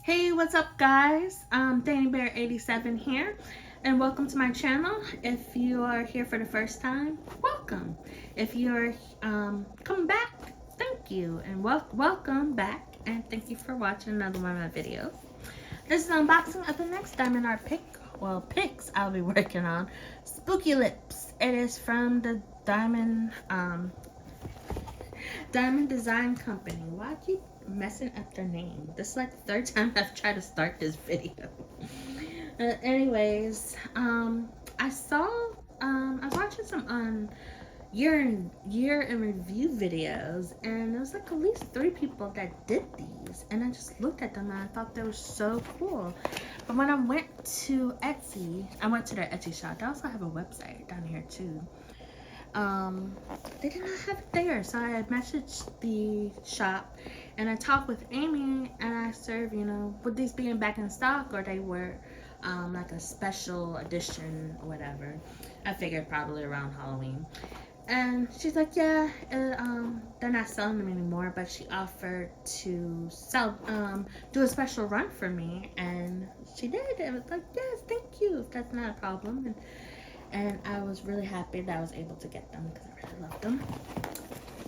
Hey, what's up, guys? Danny Bear 87 here, and welcome to my channel. If you are here for the first time, welcome. If you're coming back, thank you, and welcome back, and thank you for watching another one of my videos. This is an unboxing of the next diamond art picks I'll be working on. Spooky Lips. It is from the Diamond Design Company. Why do you keep messing up their name? This is like the third time I've tried to start this video. Anyways, I was watching some year in review videos, and there was like at least 3 people that did these, and I just looked at them and I thought they were so cool. But when I went to Etsy, I went to their Etsy shop. They also have a website down here too. They did not have it there, so I messaged the shop and I talked with Amy and I asked her, would these be back in stock, or they were like a special edition or whatever. I figured probably around Halloween. And she's like, yeah, they're not selling them anymore, but she offered to do a special run for me, and she did. It was like, yes, thank you, that's not a problem. And I was really happy that I was able to get them because I really love them,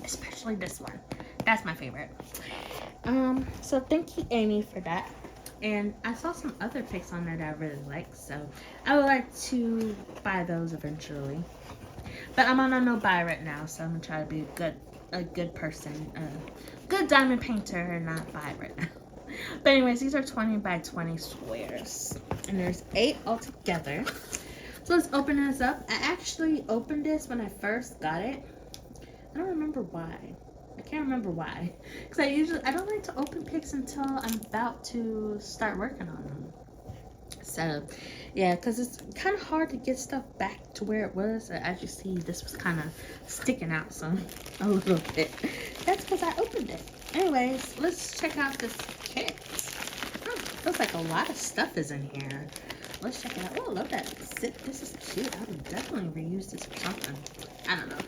especially this one. That's my favorite. So thank you, Amy, for that. And I saw some other picks on there that I really like, so I would like to buy those eventually. But I'm on a no buy right now, so I'm gonna try to be a good person, a good diamond painter, and not buy right now. But anyways, these are 20 by 20 squares, and there's 8 altogether. So let's open this up. I actually opened this when I first got it. I don't remember why. I can't remember why. Because I don't like to open picks until I'm about to start working on them. So, yeah, because it's kind of hard to get stuff back to where it was. As you see, this was kind of sticking out a little bit. That's because I opened it. Anyways, let's check out this kit. Oh, feels like a lot of stuff is in here. Let's check it out. Oh, I love that. This is cute. I would definitely reuse this for something. I don't know.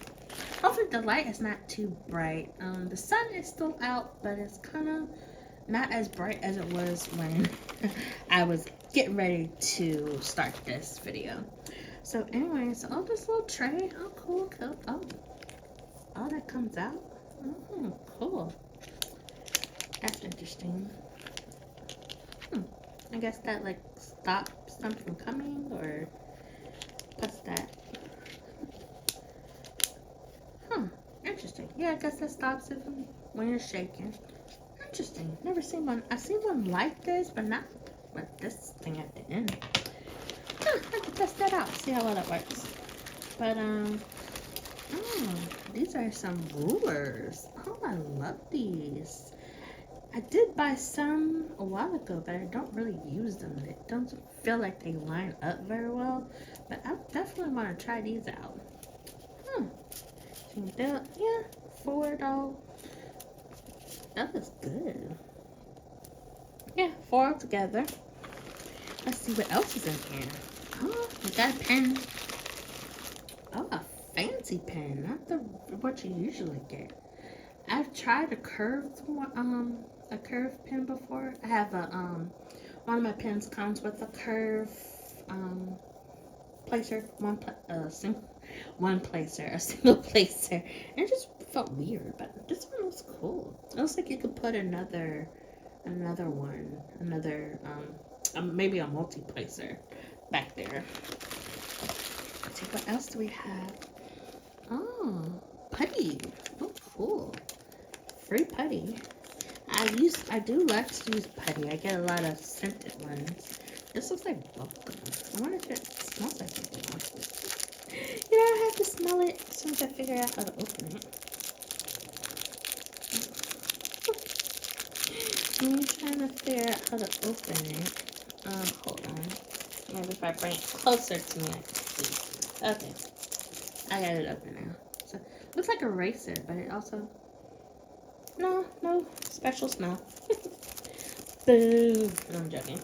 Hopefully the light is not too bright. The sun is still out, but it's kind of not as bright as it was when I was getting ready to start this video. So anyways, oh, this little tray. Oh, cool. Oh, that comes out. Oh, cool. That's interesting. I guess that like stops something from coming, or what's that? Interesting. Yeah, I guess that stops it from when you're shaking. Interesting. Never seen one. I've seen one like this, but not with this thing at the end. I have to test that out, see how well that works. But these are some rulers. Oh, I love these. I did buy some a while ago, but I don't really use them. They don't feel like they line up very well, but I definitely want to try these out. Yeah, $4. That looks good. Yeah, 4 altogether. Let's see what else is in here. Oh, we got a pen. Oh, a fancy pen, not what you usually get. I've tried a curved pen before. I have one of my pens comes with a curve placer, a single placer, and it just felt weird. But this one looks cool. It looks like you could put another maybe a multi-placer back there. Let's see, what else do we have? Oh, putty. Oh, cool. Free putty. I do like to use putty. I get a lot of scented ones. This looks like bubblegum. I wonder if it smells like bubblegum. I have to smell it as soon as I figure out how to open it. I'm trying to figure out how to open it. Hold on. Maybe if I bring it closer to me, I can see. Okay. I got it open now. So, looks like a eraser, but it also... No special smell. Boo. No, I'm joking.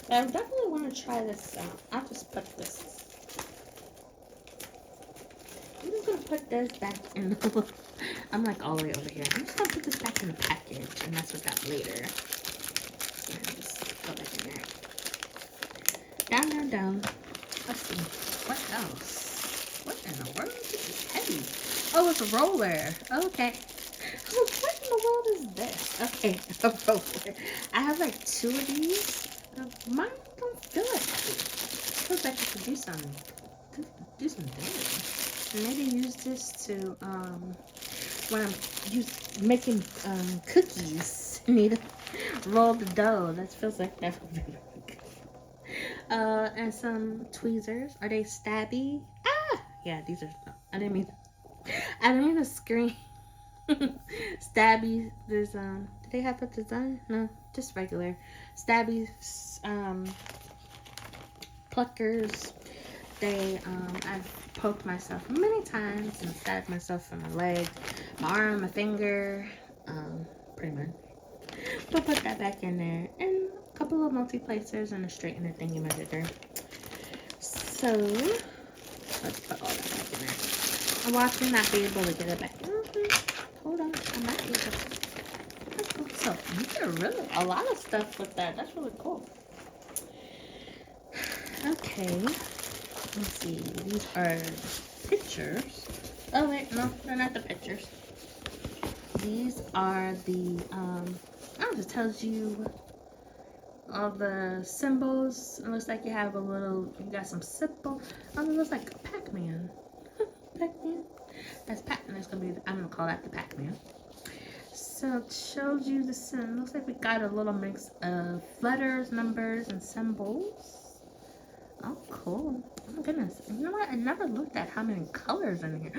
But I definitely want to try this out. I'll just put this. I'm just going to put this back in. I'm like all the way over here. I'm just going to put this back in the package and mess with that later. And just go back in there. Down, down, down. Let's see. What else? What in the world? This is heavy. Oh, it's a roller. Okay. Oh, what in the world is this? Okay, a roller. I have like 2 of these. Mine don't feel like heavy. It feels like I could do some damage. And maybe use this to when I'm making cookies. Need to roll the dough. That feels like that would be really good. And some tweezers. Are they stabby? Ah! Yeah, these are. I didn't mean to scream. Stabby. There's do they have a design? No, just regular. Stabby pluckers. I've poked myself many times and stabbed myself in my leg, my arm, my finger, pretty much. But put that back in there, and a couple of multi-placers and a straightener thingy majigger. So let's put all that back in there. I'm watching not be able to get it back. Hold on, I might be able to. So you did really a lot of stuff with that. That's really cool. Okay. Let's see, these are pictures. Oh wait, no, they're not the pictures. These are the, it just tells you all the symbols. It looks like you have you got some symbol. Oh, it looks like a Pac-Man. Pac-Man. That's I'm gonna call that the Pac-Man. So it shows you the symbol. Looks like we got a little mix of letters, numbers, and symbols. Oh, cool. Oh my goodness. You know what? I never looked at how many colors in here.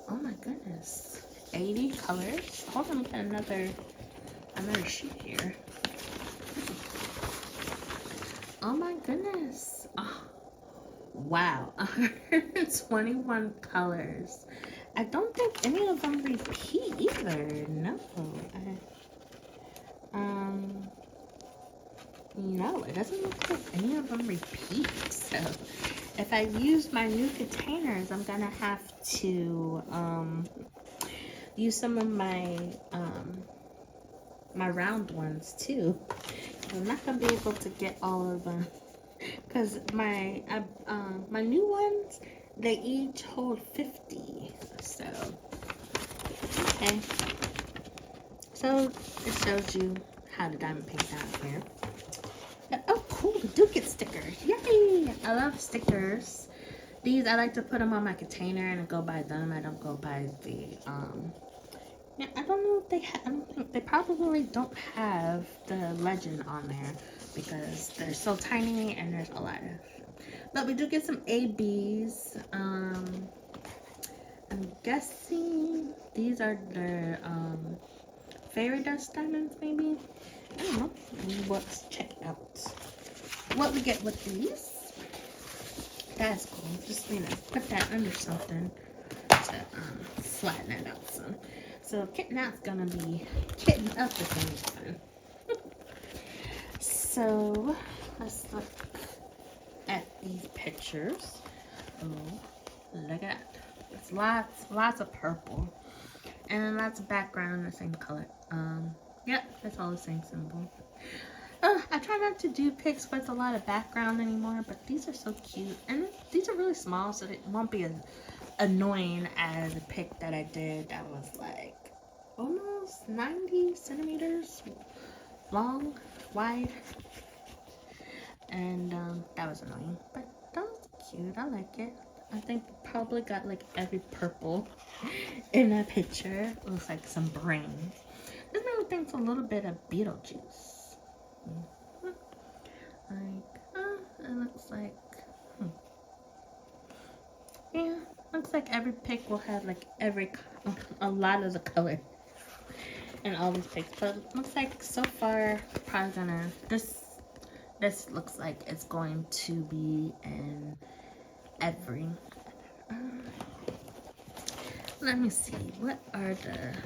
Oh my goodness. 80 colors. Hold on, we got another sheet here. Oh my goodness. Oh, wow. 121 colors. I don't think any of them repeat either. No. No, it doesn't look like any of them repeat. So if I use my new containers, I'm gonna have to use some of my my round ones too. I'm not gonna be able to get all of them because my new ones, they each hold 50. So okay, so it shows you how the diamond paint's out here. Oh, cool, the Duke stickers. Yay! I love stickers. These, I like to put them on my container and go by them. I don't go by the, yeah, I don't know if I don't think, they probably don't have the legend on there because they're so tiny and there's a lot of, but we do get some ABs. I'm guessing these are the, fairy dust diamonds, maybe? I don't know. Let's check it out. What we get with these. That's cool. Just, put that under something to flatten it out some. So now it's gonna be kitting up the things fun. So let's look at these pictures. Oh, look at that. It's lots of purple. And lots of background the same color. Yep, that's all the same symbol. I try not to do pics with a lot of background anymore, but these are so cute. And these are really small, so it won't be as annoying as a pic that I did that was like almost 90 centimeters long, wide. And that was annoying, but that was cute. I like it. I think probably got like every purple in that picture. It looks like some brains. This made me think a little bit of Beetlejuice. It looks like, yeah, looks like every pic will have like a lot of the color in all these pics. But it looks like so far, probably gonna, this looks like it's going to be in every, let me see, what are the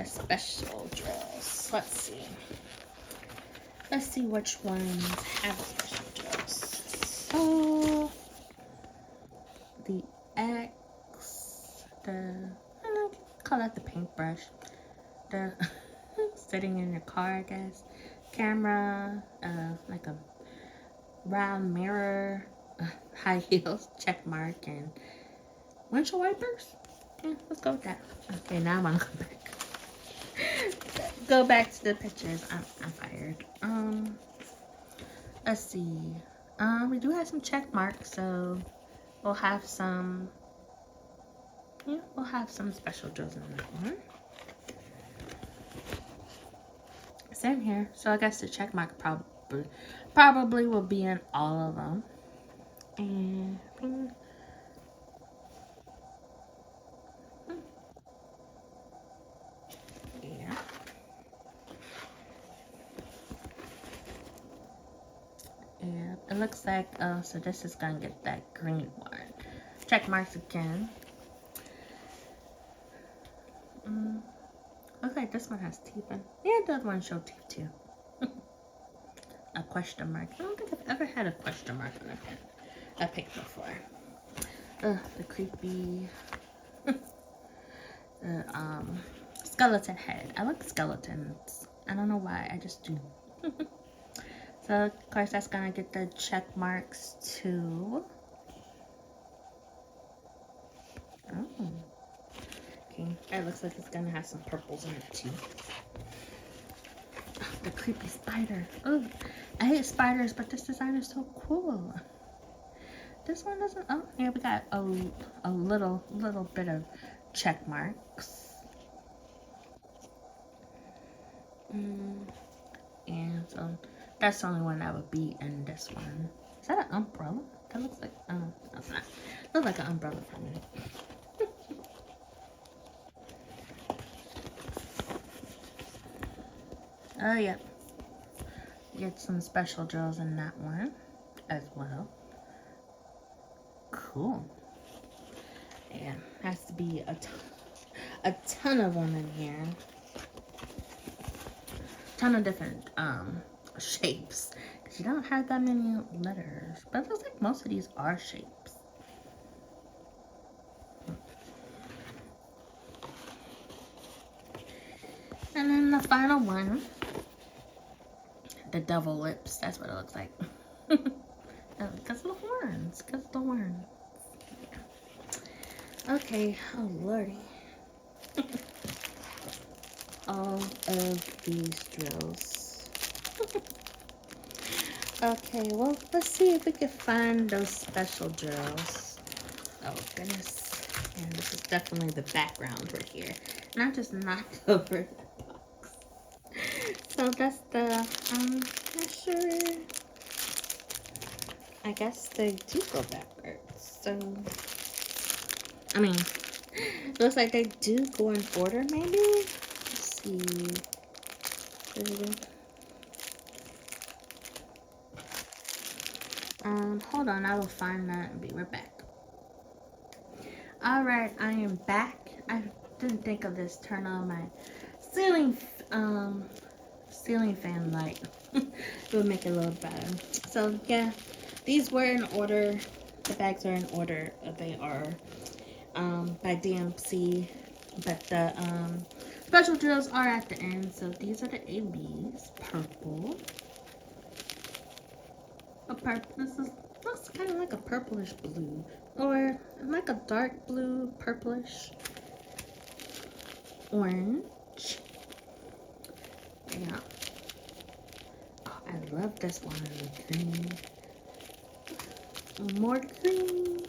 special draws? Let's see which ones have special draws. So the X, call that the paintbrush. The sitting in your car, I guess. Camera, like a round mirror, high heels, check mark, and windshield wipers. Yeah, let's go with that. Okay, now I want to go back. Go back to the pictures. I'm fired. Let's see. We do have some check marks, so we'll have some. Yeah, we'll have some special drills in that one. Same here. So I guess the check mark probably will be in all of them. And yeah. Yeah, it looks like, so this is gonna get that green one. Check marks again. Looks like this one has teeth in. Yeah, the other one show teeth too. A question mark. I don't think I've ever had a question mark on a pic before. The creepy, the skeleton head. I like skeletons. I don't know why. I just do. So of course that's gonna get the check marks too. Oh. Okay. It looks like it's gonna have some purples in it too. Oh, the creepy spider. Oh, I hate spiders, but this design is so cool. This one doesn't. Oh, yeah, we got a little bit of check marks. And so that's the only one that would be in this one. Is that an umbrella? That looks like. That's not. Looks like an umbrella for me. Oh, yeah. Get some special drills in that one as well. Cool. Yeah, has to be a ton of them in here. Ton of different shapes. Because you don't have that many letters. But it looks like most of these are shapes. And then the final one. The devil lips. That's what it looks like. Because of the horns. Because of the horns. Yeah. Okay. Oh, lordy. All of these drills. Okay, well, let's see if we can find those special drills. Oh, goodness. And this is definitely the background right here. And I just knocked over that box. So that's the, not sure. I guess they do go backwards. So, I mean, looks like they do go in order, maybe? Let's see. Hold on, I will find that and be right back. Alright, I am back. I didn't think of this. Turn on my ceiling fan light. It would make it a little better. So yeah, these were in order. The bags are in order. They are by DMC, but the special drills are at the end. So these are the ABs. Purple. This looks kind of like a purplish blue, or like a dark blue, purplish, orange. Yeah. Oh, I love this one. Green. More green.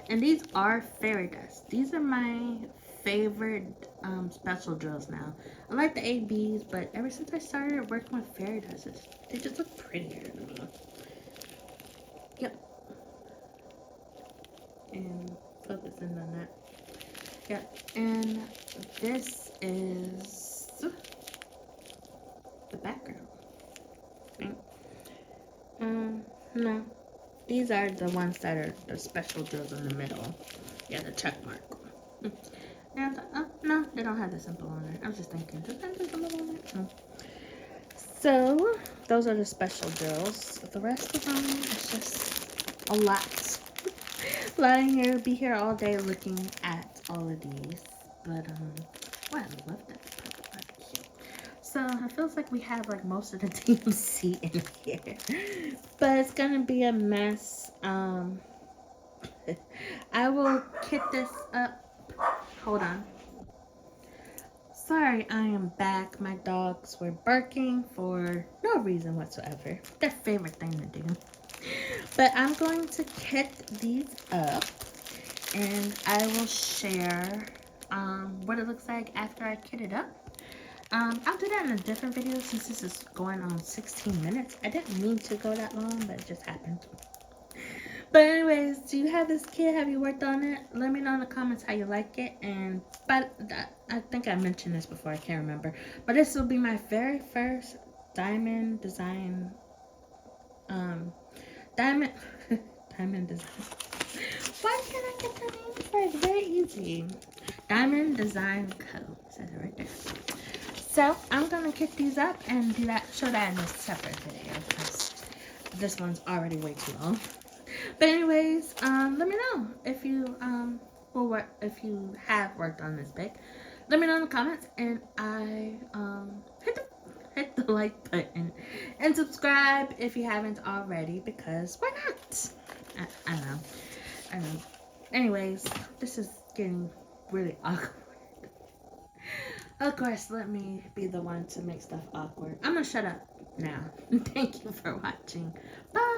And these are fairy dust. These are my favorite special drills now. I like the ABs, but ever since I started working with fairy dust, they just look prettier to me. Yep. And focusing on that. Yep. And this is the background. No. These are the ones that are the special drills in the middle. Yeah, the check mark. And, no, they don't have the symbol on it. I was just thinking, does that have the symbol on it? No. So, those are the special drills. The rest of them is just a lot. Lying here, be here all day looking at all of these. But, well, I love that. So it feels like we have like most of the DMC in here, but it's gonna be a mess. I will kit this up. Hold on. Sorry, I am back. My dogs were barking for no reason whatsoever. Their favorite thing to do. But I'm going to kit these up, and I will share what it looks like after I kit it up. I'll do that in a different video since this is going on 16 minutes. I didn't mean to go that long, but it just happened. But anyways, do you have this kit? Have you worked on it? Let me know in the comments how you like it. And but I think I mentioned this before. I can't remember. But this will be my very first diamond design. Diamond diamond design. Why can't I get the name for it? Very easy. Diamond Design Co. It says it right there. So I'm gonna kit these up and do that. Show that in a separate video because this one's already way too long. But anyways, let me know if you if you have worked on this pic. Let me know in the comments, and I hit the like button and subscribe if you haven't already, because why not? I know. Anyways, this is getting really awkward. Of course, let me be the one to make stuff awkward. I'm gonna shut up now. Thank you for watching. Bye.